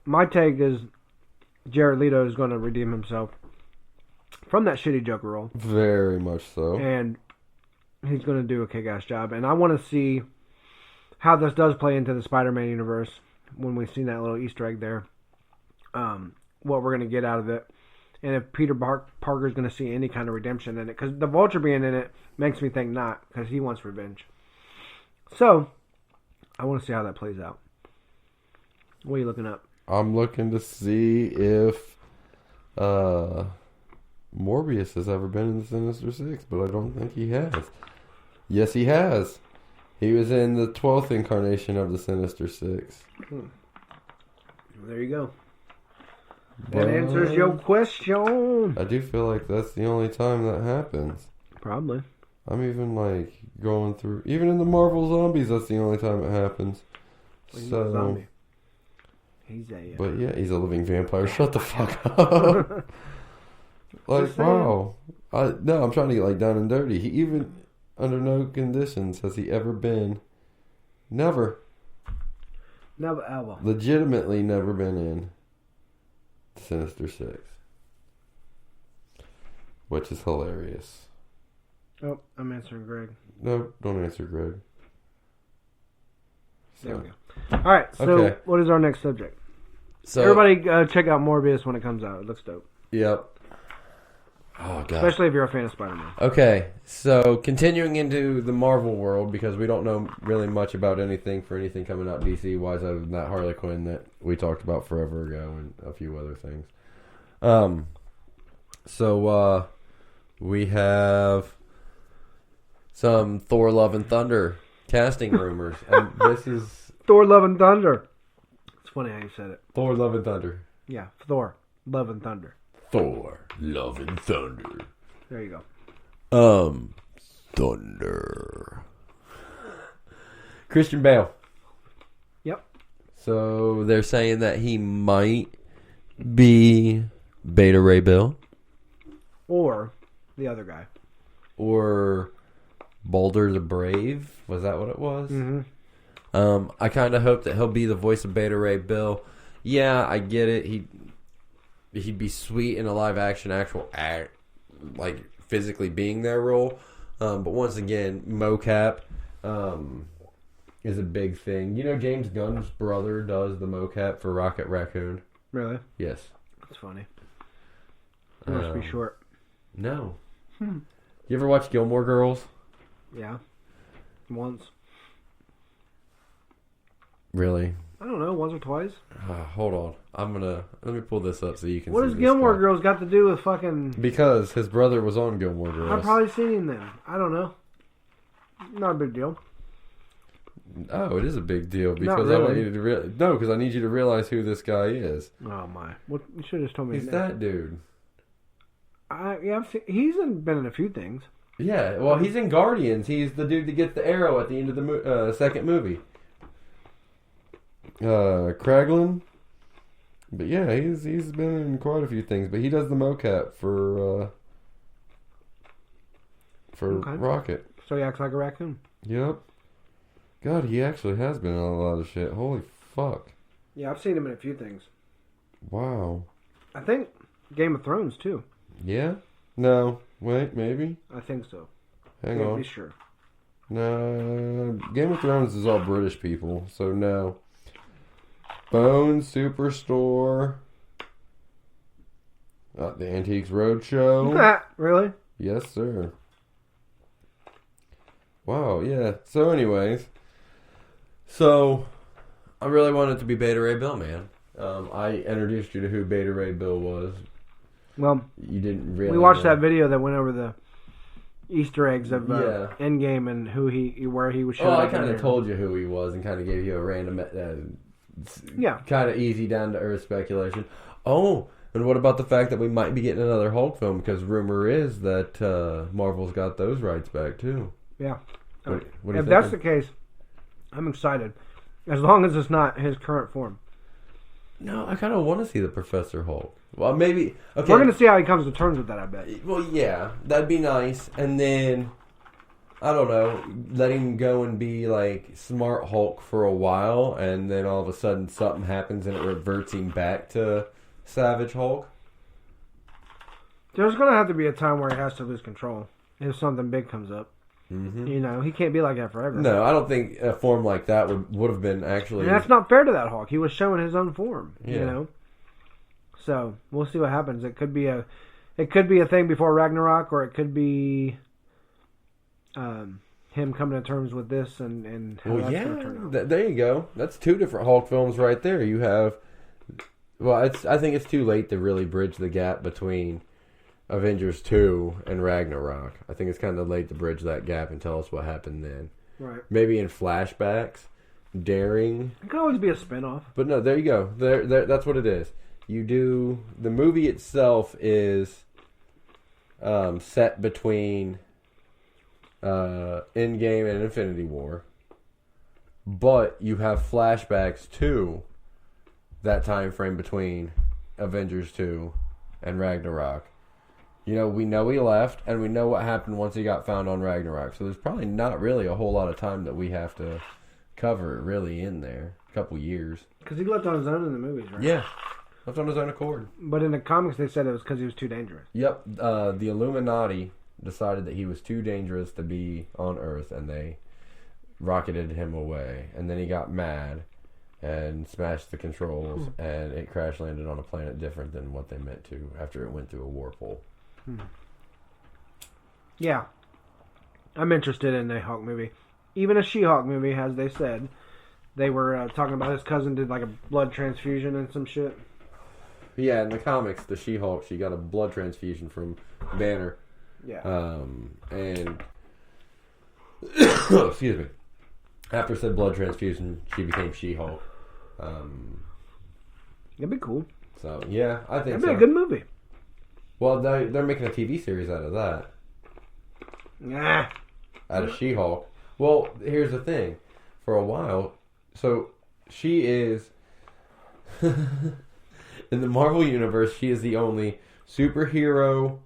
S2: my take is Jared Leto is going to redeem himself from that shitty Joker role.
S3: Very much so.
S2: And he's going to do a kick-ass job. And I want to see how this does play into the Spider-Man universe when we've seen that little Easter egg there. What we're going to get out of it. And if Peter Parker's going to see any kind of redemption in it. Because the Vulture being in it makes me think not. Because he wants revenge. So, I want to see how that plays out. What are you looking up?
S3: I'm looking to see if Morbius has ever been in the Sinister Six, but I don't think he has. Yes, he has. He was in the 12th incarnation of the Sinister Six.
S2: There you go. That answers your question.
S3: I do feel like that's the only time that happens.
S2: Probably.
S3: I'm even like going through, even in the Marvel Zombies, that's the only time it happens.
S2: Well, he's
S3: So,
S2: a zombie. He's a.
S3: but yeah, he's a living vampire. Shut the fuck up. Like, wow. No, I'm trying to get like down and dirty. He even, under no conditions, has he ever been. Never.
S2: Never ever.
S3: Legitimately never been in Sinister Six. Which is hilarious.
S2: Oh, I'm answering Greg.
S3: No, don't answer Greg.
S2: There we go. All right, so what is our next subject?
S3: So
S2: everybody check out Morbius when it comes out. It looks dope.
S3: Yep. Oh, God.
S2: Especially if you're a fan of Spider-Man.
S3: Okay, so continuing into the Marvel world, because we don't know really much about anything coming out DC-wise other than that Harley Quinn that we talked about forever ago and a few other things. So we have some Thor Love and Thunder casting rumors. And this is...
S2: Thor Love and Thunder. It's funny how you said it.
S3: Thor Love and Thunder.
S2: Yeah, Thor Love and Thunder.
S1: Thor, Love and Thunder.
S2: There you go.
S1: Thunder.
S3: Christian Bale.
S2: Yep.
S3: So they're saying that he might be Beta Ray Bill.
S2: Or the other guy.
S3: Or Baldur the Brave. Was that what it was?
S2: Mm-hmm.
S3: I kind of hope that he'll be the voice of Beta Ray Bill. Yeah, I get it. He'd be sweet in a live action actual act, like physically being their role. But once again, mocap is a big thing. You know, James Gunn's brother does the mocap for Rocket Raccoon.
S2: Really?
S3: Yes.
S2: That's funny. It must be short.
S3: No. You ever watch Gilmore Girls?
S2: Yeah. Once.
S3: Really?
S2: I don't know, once or twice.
S3: Hold on. Let me pull this up so you can see.
S2: What has
S3: this
S2: Gilmore
S3: guy.
S2: Girls got to do with fucking...
S3: Because his brother was on Gilmore Girls.
S2: I've probably seen him then. I don't know. Not a big deal.
S3: Oh, it is a big deal because
S2: Not really.
S3: I want you to no, because I need you to realize who this guy is.
S2: Oh my! What you should have just told me.
S3: He's that dude.
S2: Yeah, I've seen, been in a few things.
S3: Yeah, well, he's in Guardians. He's the dude that gets the arrow at the end of the second movie. Kraglin. But yeah, he's been in quite a few things. But he does the mocap for Rocket.
S2: So he acts like a raccoon.
S3: Yep. God, he actually has been in a lot of shit. Holy fuck.
S2: Yeah, I've seen him in a few things.
S3: Wow.
S2: I think Game of Thrones too.
S3: Yeah? No. Wait, maybe?
S2: I think so.
S3: Hang on.
S2: Be sure.
S3: No. Game of Thrones is all British people, so no. Bone Superstore. The Antiques Roadshow.
S2: Really?
S3: Yes, sir. Wow, yeah. So anyways. So, I really wanted to be Beta Ray Bill, man. I introduced you to who Beta Ray Bill was.
S2: Well,
S3: you didn't really.
S2: We watched that video that went over the Easter eggs of Endgame and where he was showing.
S3: Oh, I kind of told you who he was and kind of gave you a random, kind of easy down to earth speculation. Oh, and what about the fact that we might be getting another Hulk film? Because rumor is that Marvel's got those rights back too.
S2: Yeah.
S3: What
S2: if that's the case, I'm excited. As long as it's not his current form.
S3: No, I kind of want to see the Professor Hulk. Well, maybe... Okay.
S2: We're going to see how he comes to terms with that, I bet.
S3: Well, yeah. That'd be nice. And then, I don't know, let him go and be, like, Smart Hulk for a while, and then all of a sudden something happens and it reverts him back to Savage Hulk.
S2: There's going to have to be a time where he has to lose control if something big comes up.
S3: Mm-hmm.
S2: You know, he can't be like that forever.
S3: No, I don't think a form like that would have been actually...
S2: And that's not fair to that Hulk. He was showing his own form,
S3: yeah.
S2: You know? So, we'll see what happens. It could be a thing before Ragnarok, or it could be him coming to terms with this and how that's going to turn out.
S3: There you go. That's two different Hulk films right there. You have... Well, I think it's too late to really bridge the gap between Avengers 2 and Ragnarok. I think it's kind of late to bridge that gap and tell us what happened then.
S2: Right.
S3: Maybe in flashbacks, daring.
S2: It could always be a spinoff.
S3: But no, there you go. There, that's what it is. You do... The movie itself is set between Endgame and Infinity War. But you have flashbacks to that time frame between Avengers 2 and Ragnarok. We know he left, and we know what happened once he got found on Ragnarok. So there's probably not really a whole lot of time that we have to cover really in there. A couple years.
S2: Because he left on his own in the movies, right?
S3: Yeah. Left on his own accord.
S2: But in the comics, they said it was because he was too dangerous.
S3: Yep. The Illuminati decided that he was too dangerous to be on Earth, and they rocketed him away. And then he got mad and smashed the controls, and it crash landed on a planet different than what they meant to after it went through a warp hole.
S2: Yeah. I'm interested in a Hulk movie. Even a She-Hulk movie, as they said. They were talking about his cousin did like a blood transfusion and some shit.
S3: Yeah, in the comics, the She-Hulk, she got a blood transfusion from Banner.
S2: Yeah.
S3: And excuse me. After said blood transfusion, she became She-Hulk.
S2: That'd be cool.
S3: So yeah, I think
S2: that'd be a good movie.
S3: Well, they're making a TV series out of that.
S2: Nah.
S3: Out of She-Hulk. Well, here's the thing. For a while, so she is in the Marvel Universe, she is the only superheroine,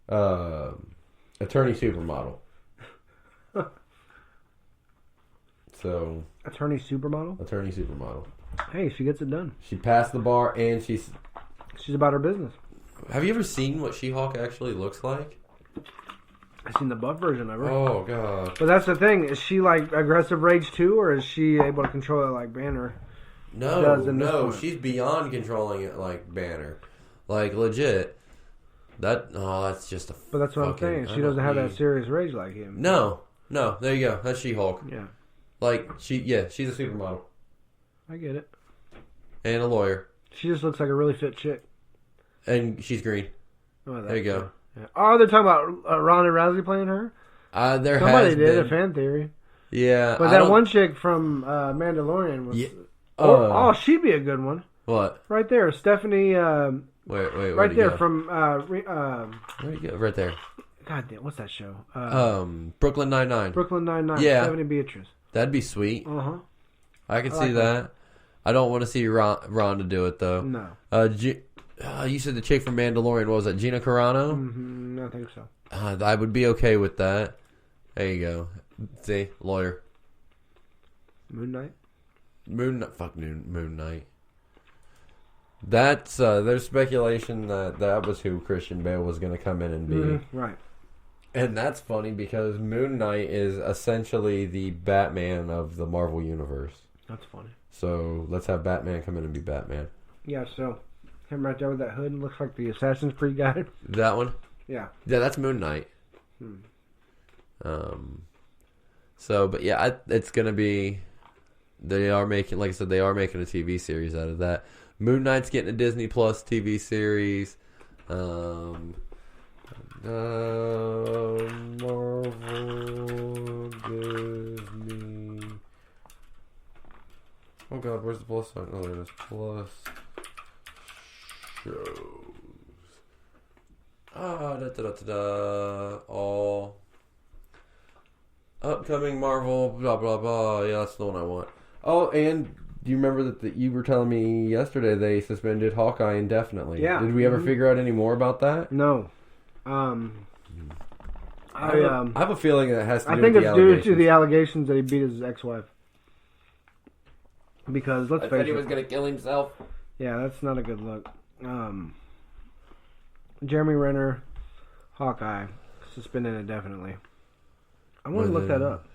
S3: attorney supermodel. So
S2: Attorney
S3: supermodel.
S2: Hey, she gets it done.
S3: She passed the bar, and she's
S2: about her business.
S3: Have you ever seen what She-Hulk actually looks like?
S2: I've seen the buff version of her.
S3: Oh god!
S2: But that's the thing. Is she like aggressive rage too, or is she able to control it like Banner?
S3: No, she's beyond controlling it like Banner, like legit. That's just a.
S2: But that's what I'm saying. She doesn't have that serious rage like him.
S3: No. There you go. That's She-Hulk.
S2: Yeah.
S3: Like she's a supermodel.
S2: I get it.
S3: And a lawyer.
S2: She just looks like a really fit chick.
S3: And she's green.
S2: Oh,
S3: there you go.
S2: Yeah. Oh, they're talking about Ronda Rousey playing her? Somebody did, a fan theory.
S3: Yeah.
S2: But that one chick from Mandalorian was... Yeah. She'd be a good one.
S3: What?
S2: Right there. Stephanie...
S3: wait.
S2: Right there
S3: go?
S2: from...
S3: where'd you go? Right there.
S2: God damn, what's that show?
S3: Brooklyn Nine-Nine.
S2: Brooklyn Nine-Nine.
S3: Yeah.
S2: Stephanie Beatrice.
S3: That'd be sweet.
S2: Uh-huh.
S3: I can see that. I don't want to see Ronda do it, though.
S2: No.
S3: You said the chick from Mandalorian. What was that? Gina Carano?
S2: Mm-hmm. I think so.
S3: I would be okay with that. There you go. See? Lawyer.
S2: Moon Knight?
S3: Fuck Moon Knight. That's, there's speculation that was who Christian Bale was going to come in and be.
S2: Mm-hmm. Right.
S3: And that's funny because Moon Knight is essentially the Batman of the Marvel Universe.
S2: That's funny.
S3: So let's have Batman come in and be Batman.
S2: Yeah, so him right there with that hood looks like the Assassin's Creed guy.
S3: That one?
S2: Yeah.
S3: Yeah, that's Moon Knight. So, but yeah, it's going to be... They are making, like I said, they are making a TV series out of that. Moon Knight's getting a Disney Plus TV series. Marvel, Disney. Oh god, where's the plus sign? Oh, there it is. Plus shows. All upcoming Marvel, blah blah blah. Yeah, that's the one I want. Oh, and do you remember that you were telling me yesterday they suspended Hawkeye indefinitely?
S2: Yeah.
S3: Did we ever figure out any more about that?
S2: No. I
S3: have a feeling that it has to do
S2: think
S3: with the
S2: it's due
S3: allegations.
S2: to the allegations that he beat his ex-wife. Because let's face it,
S3: he was going to kill himself.
S2: Yeah, that's not a good look. Jeremy Renner, Hawkeye, suspended indefinitely. I want to look that up.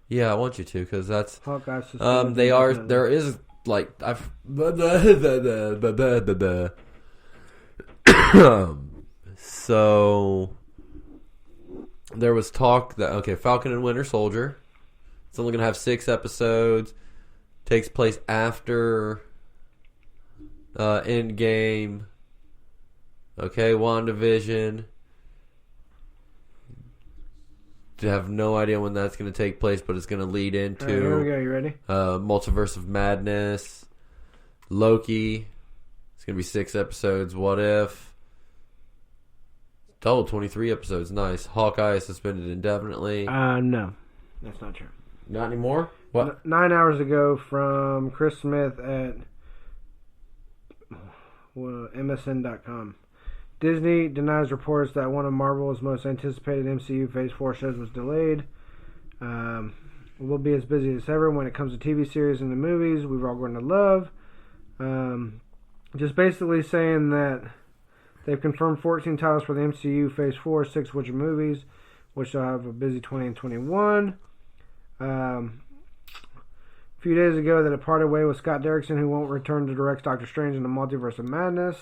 S3: Yeah, I want you to, because that's...
S2: Hawkeye suspended.
S3: They are... There is, like... So... There was talk that... Okay, Falcon and Winter Soldier. It's only going to have 6 episodes. Takes place after... Endgame. Okay, WandaVision. Have no idea when that's going to take place, but it's going to lead into...
S2: All right, here we go. You ready?
S3: Multiverse of Madness. Loki. It's going to be 6 episodes. What If. Oh, 23 episodes. Nice. Hawkeye is suspended indefinitely.
S2: No. That's not true.
S3: Not anymore? What?
S2: 9 hours ago from Chris Smith at MSN.com. Disney denies reports that one of Marvel's most anticipated MCU Phase 4 shows was delayed. We'll be as busy as ever when it comes to TV series and the movies we've all grown to love. Just basically saying that they've confirmed 14 titles for the MCU Phase 4, 6 which are movies, which will have a busy 20 and 21. A few days ago, they departed way with Scott Derrickson, who won't return to direct Doctor Strange in the Multiverse of Madness.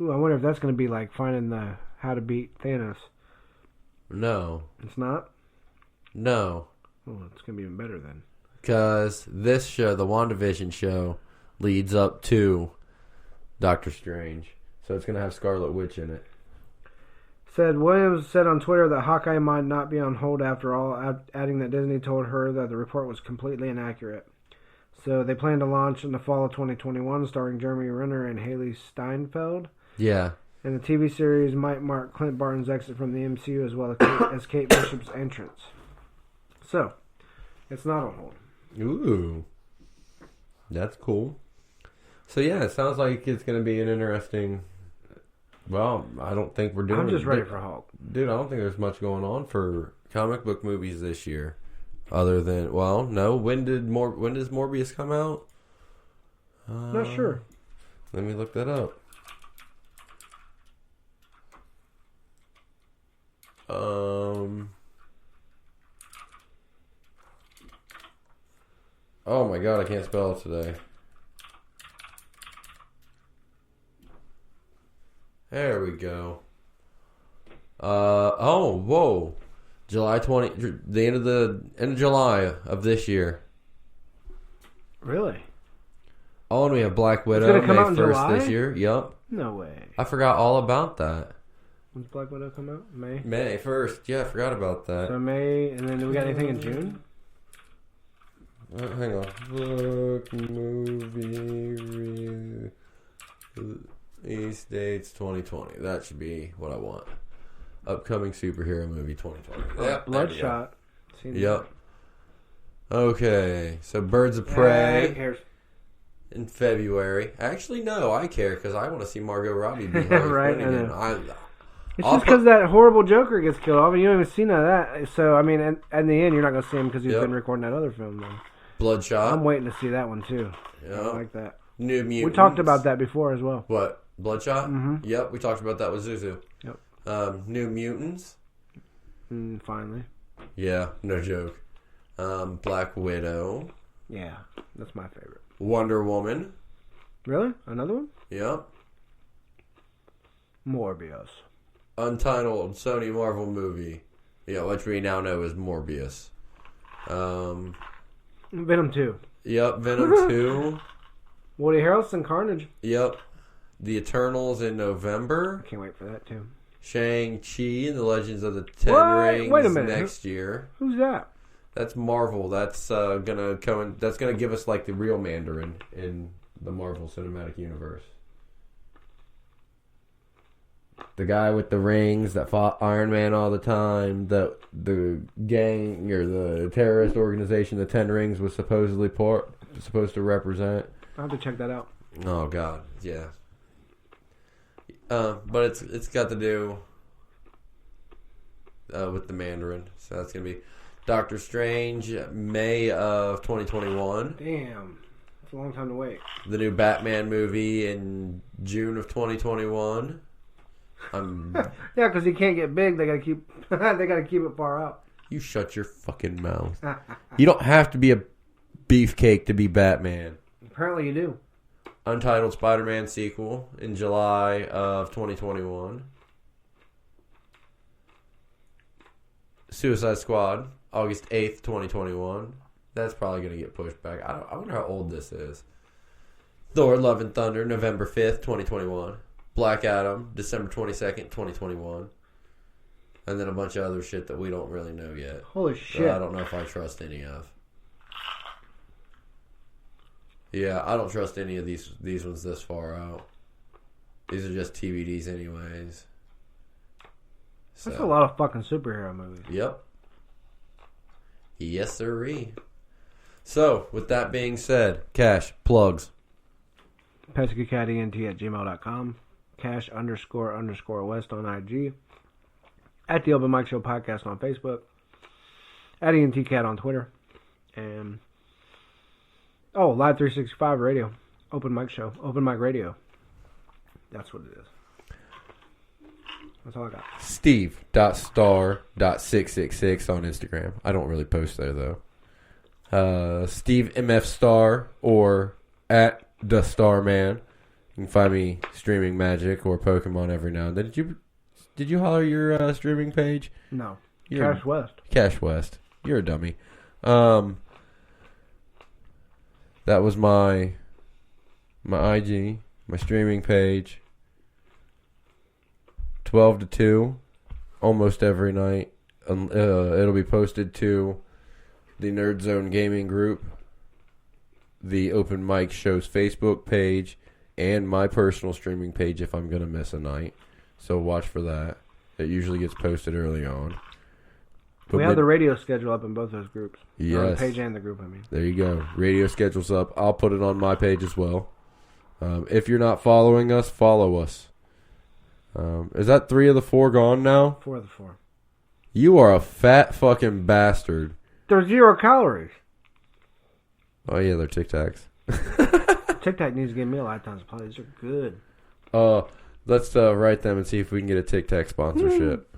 S2: Ooh, I wonder if that's going to be like finding the how to beat Thanos.
S3: No.
S2: It's not?
S3: No.
S2: Oh, it's going to be even better then.
S3: Because this show, the WandaVision show, leads up to Doctor Strange. So it's going to have Scarlet Witch in it.
S2: Williams said on Twitter that Hawkeye might not be on hold after all, adding that Disney told her that the report was completely inaccurate. So they plan to launch in the fall of 2021, starring Jeremy Renner and Haley Steinfeld.
S3: Yeah.
S2: And the TV series might mark Clint Barton's exit from the MCU as well as Kate Bishop's entrance. So, it's not on hold.
S3: Ooh. That's cool. So yeah, it sounds like it's going to be an interesting... Well, I don't think we're doing...
S2: I'm just ready for Hulk.
S3: Dude, I don't think there's much going on for comic book movies this year. Other than... Well, no. When does Morbius come out?
S2: Not sure.
S3: Let me look that up. Oh my god, I can't spell it today. There we go. Whoa. July 20, the end of July of this year.
S2: Really?
S3: Oh, and we have Black Widow
S2: It's gonna come
S3: May
S2: out in
S3: 1st
S2: July?
S3: this year. Yup.
S2: No way.
S3: I forgot all about that.
S2: When's Black Widow come out? May?
S3: May 1st. Yeah, I forgot about that.
S2: So May, and then do we got anything in June?
S3: Hang on. Book movie release dates 2020. That should be what I want. Upcoming superhero movie 2020. Yep,
S2: Bloodshot.
S3: Yep. Okay, so Birds of Prey
S2: Who cares?
S3: in February. Actually, no, I care because I want to see Margot Robbie be
S2: Right,
S3: Harley Quinn again.
S2: It's just because that horrible Joker gets killed off, and you don't even see none of that. So, I mean, in the end, you're not going to see him because he's been recording that other film, though.
S3: Bloodshot.
S2: I'm waiting to see that one, too.
S3: Yeah.
S2: I like that.
S3: New Mutants.
S2: We talked about that before as well.
S3: What? Bloodshot?
S2: Mm-hmm.
S3: Yep, we talked about that with Zuzu.
S2: Yep.
S3: New Mutants.
S2: Finally.
S3: Yeah, no joke. Black Widow.
S2: Yeah, that's my favorite.
S3: Wonder Woman.
S2: Really? Another one?
S3: Yep.
S2: Morbius.
S3: Untitled Sony Marvel movie. Yeah, which we now know is Morbius.
S2: Venom 2.
S3: Yep, Venom 2.
S2: Woody Harrelson, Carnage.
S3: Yep. The Eternals in November.
S2: I can't wait for that, too.
S3: Shang-Chi and the Legends of the Ten Rings
S2: Wait a minute.
S3: next year.
S2: Who's that?
S3: That's Marvel. That's gonna come in, that's gonna give us like the real Mandarin in the Marvel Cinematic Universe. The guy with the rings that fought Iron Man all the time, the gang or the terrorist organization the Ten Rings was supposedly supposed to represent.
S2: I'll have to check that out.
S3: Oh God, yeah. But it's got to do with the Mandarin, so that's gonna be Doctor Strange, May of 2021.
S2: Damn, it's a long time to wait.
S3: The new Batman movie in June of 2021.
S2: Yeah, because he can't get big. They gotta keep. They gotta keep it far out.
S3: You shut your fucking mouth. You don't have to be a beefcake to be Batman.
S2: Apparently, you do.
S3: Untitled Spider-Man sequel in July of 2021. Suicide Squad, August 8th, 2021. That's probably going to get pushed back. I wonder how old this is. Thor, Love and Thunder, November 5th, 2021. Black Adam, December 22nd, 2021. And then a bunch of other shit that we don't really know yet.
S2: Holy shit.
S3: I don't know if I trust any of. Yeah, I don't trust any of these ones this far out. These are just TBDs anyways.
S2: That's a lot of fucking superhero movies.
S3: Yep. Yes, sirree. So, with that being said, Cash, plugs.
S2: PeskyCatEnt@gmail.com. Cash__West on IG. At the Open Mic Show Podcast on Facebook. At ENTCat on Twitter. And Live 365 Radio. Open Mic Show. Open Mic Radio. That's what it is. That's all I got.
S3: Steve.Starr.666 on Instagram. I don't really post there, though. Steve MF Starr or at The Starman. You can find me streaming Magic or Pokemon every now and then. Did you holler your streaming page?
S2: No. Cash West.
S3: Cash West. You're a dummy. That was my IG, my streaming page. 12 to 2, almost every night. It'll be posted to the Nerd Zone Gaming group, the Open Mic Show's Facebook page, and my personal streaming page if I'm going to miss a night. So watch for that. It usually gets posted early on. But
S2: we have the radio schedule up in both those groups.
S3: Yes.
S2: On the page and the group, I mean.
S3: There you go. Radio schedule's up. I'll put it on my page as well. If you're not following us, follow us. Is that 3 of the 4 gone now?
S2: 4 of the 4.
S3: You are a fat fucking bastard.
S2: They're 0 calories.
S3: Oh yeah, they're Tic Tacs.
S2: Tic Tac needs to give me a lifetime supply. These are good.
S3: Let's write them and see if we can get a Tic Tac sponsorship.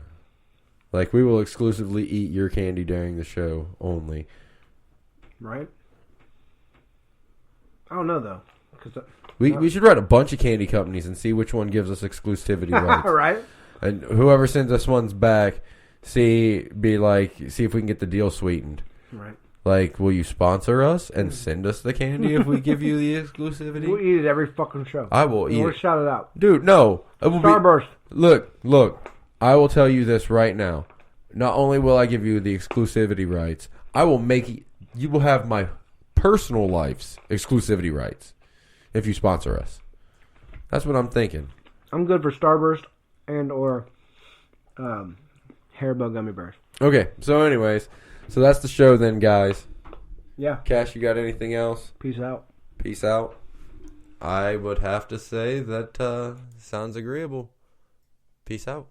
S3: Like, we will exclusively eat your candy during the show only.
S2: Right? I don't know, though.
S3: We should write a bunch of candy companies and see which one gives us exclusivity rights.
S2: Right?
S3: And whoever sends us ones back, see if we can get the deal sweetened.
S2: Right.
S3: Like, will you sponsor us and send us the candy if we give you the exclusivity?
S2: We'll eat it every fucking show.
S3: I will eat it.
S2: We'll shout it out.
S3: Dude, no.
S2: Starburst.
S3: Look. I will tell you this right now. Not only will I give you the exclusivity rights, I will you will have my personal life's exclusivity rights if you sponsor us. That's what I'm thinking.
S2: I'm good for Starburst and or Haribo gummy bears.
S3: Okay, so anyways, that's the show then, guys.
S2: Yeah.
S3: Cash, you got anything else?
S2: Peace out.
S3: Peace out. I would have to say that sounds agreeable. Peace out.